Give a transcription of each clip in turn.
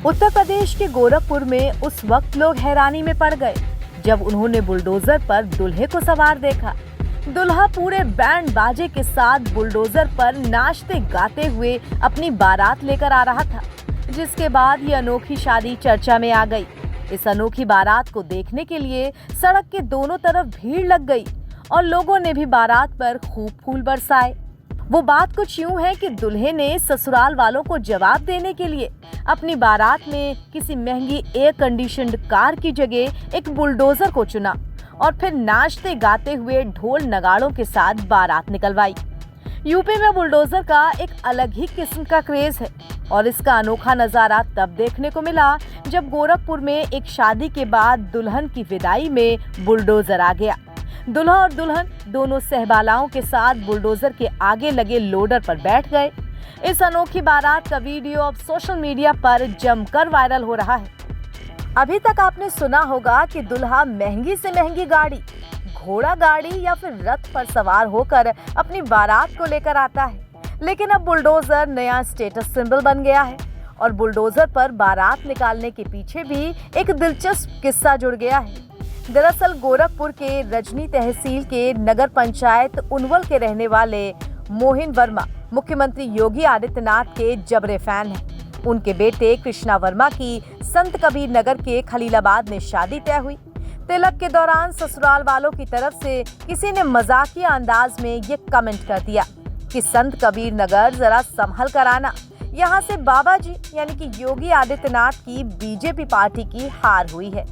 उत्तर प्रदेश के गोरखपुर में उस वक्त लोग हैरानी में पड़ गए जब उन्होंने बुलडोजर पर दूल्हे को सवार देखा। दूल्हा पूरे बैंड बाजे के साथ बुलडोजर पर नाचते गाते हुए अपनी बारात लेकर आ रहा था, जिसके बाद ये अनोखी शादी चर्चा में आ गई। इस अनोखी बारात को देखने के लिए सड़क के दोनों तरफ भीड़ लग गई और लोगों ने भी बारात पर खूब फूल बरसाए। वो बात कुछ यूं है कि दूल्हे ने ससुराल वालों को जवाब देने के लिए अपनी बारात में किसी महंगी एयर कंडीशन्ड कार की जगह एक बुलडोजर को चुना और फिर नाचते गाते हुए ढोल नगाड़ों के साथ बारात निकलवाई। यूपी में बुलडोजर का एक अलग ही किस्म का क्रेज है और इसका अनोखा नजारा तब देखने को मिला जब गोरखपुर में एक शादी के बाद दुल्हन की विदाई में बुलडोजर आ गया। दूल्हा और दुल्हन दोनों सहबालाओं के साथ बुलडोजर के आगे लगे लोडर पर बैठ गए। इस अनोखी बारात का वीडियो अब सोशल मीडिया पर जमकर वायरल हो रहा है। अभी तक आपने सुना होगा कि दूल्हा महंगी से महंगी गाड़ी, घोड़ा गाड़ी या फिर रथ पर सवार होकर अपनी बारात को लेकर आता है, लेकिन अब बुलडोजर नया स्टेटस सिंबल बन गया है और बुलडोजर पर बारात निकालने के पीछे भी एक दिलचस्प किस्सा जुड़ गया है। दरअसल गोरखपुर के रजनी तहसील के नगर पंचायत उनवल के रहने वाले मोहिन वर्मा मुख्यमंत्री योगी आदित्यनाथ के जबरे फैन हैं। उनके बेटे कृष्णा वर्मा की संत कबीर नगर के खलीलाबाद में शादी तय हुई। तिलक के दौरान ससुराल वालों की तरफ से किसी ने मजाकिया अंदाज में ये कमेंट कर दिया कि संत कबीर नगर जरा संभल कर आना, यहाँ से बाबा जी यानी कि योगी आदित्यनाथ की बीजेपी पार्टी की हार हुई है।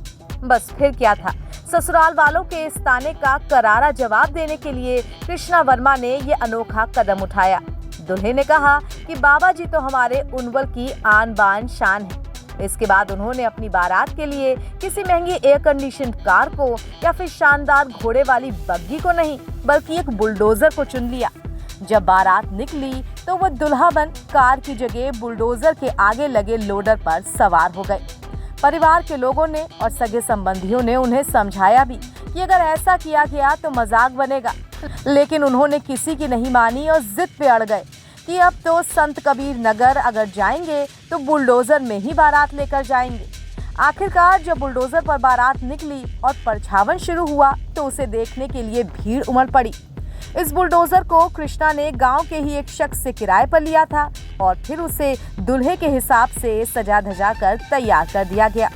बस फिर क्या था, ससुराल वालों के इस ताने का करारा जवाब देने के लिए कृष्णा वर्मा ने ये अनोखा कदम उठाया। दूल्हे ने कहा कि बाबा जी तो हमारे उनवल की आन बान शान है। इसके बाद उन्होंने अपनी बारात के लिए किसी महंगी एयर कंडीशन कार को या फिर शानदार घोड़े वाली बग्गी को नहीं, बल्कि एक बुलडोजर को चुन लिया। जब बारात निकली तो वो दुल्हा बन कार की जगह बुलडोजर के आगे लगे लोडर पर सवार हो गए। परिवार के लोगों ने और सगे संबंधियों ने उन्हें समझाया भी कि अगर ऐसा किया गया तो मजाक बनेगा, लेकिन उन्होंने किसी की नहीं मानी और जिद पे अड़ गए कि अब तो संत कबीर नगर अगर जाएंगे तो बुलडोजर में ही बारात लेकर जाएंगे। आखिरकार जब बुलडोजर पर बारात निकली और परछावन शुरू हुआ तो उसे देखने के लिए भीड़ उमड़ पड़ी। इस बुलडोजर को कृष्णा ने गांव के ही एक शख्स से किराए पर लिया था और फिर उसे दूल्हे के हिसाब से सजा धजा कर तैयार कर दिया गया।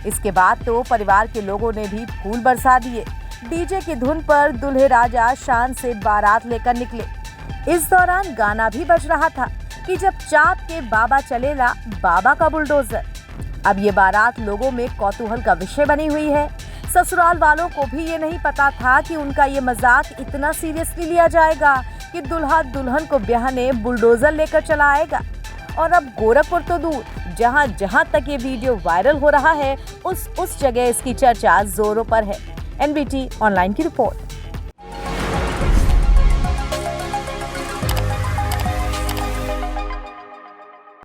इसके बाद तो परिवार के लोगों ने भी फूल बरसा दिए। डीजे की धुन पर दूल्हे राजा शान से बारात लेकर निकले। इस दौरान गाना भी बज रहा था कि जब चाप के बाबा चलेला बाबा का बुलडोजर। अब ये बारात लोगों में कौतूहल का विषय बनी हुई है। ससुराल वालों को भी ये नहीं पता था कि उनका ये मजाक इतना सीरियसली लिया जाएगा कि दूल्हा दुल्हन को ब्याहने बुलडोजर लेकर चला आएगा। और अब गोरखपुर तो दूर, जहां जहां तक ये वीडियो वायरल हो रहा है उस जगह इसकी चर्चा जोरों पर है। एनबीटी ऑनलाइन की रिपोर्ट।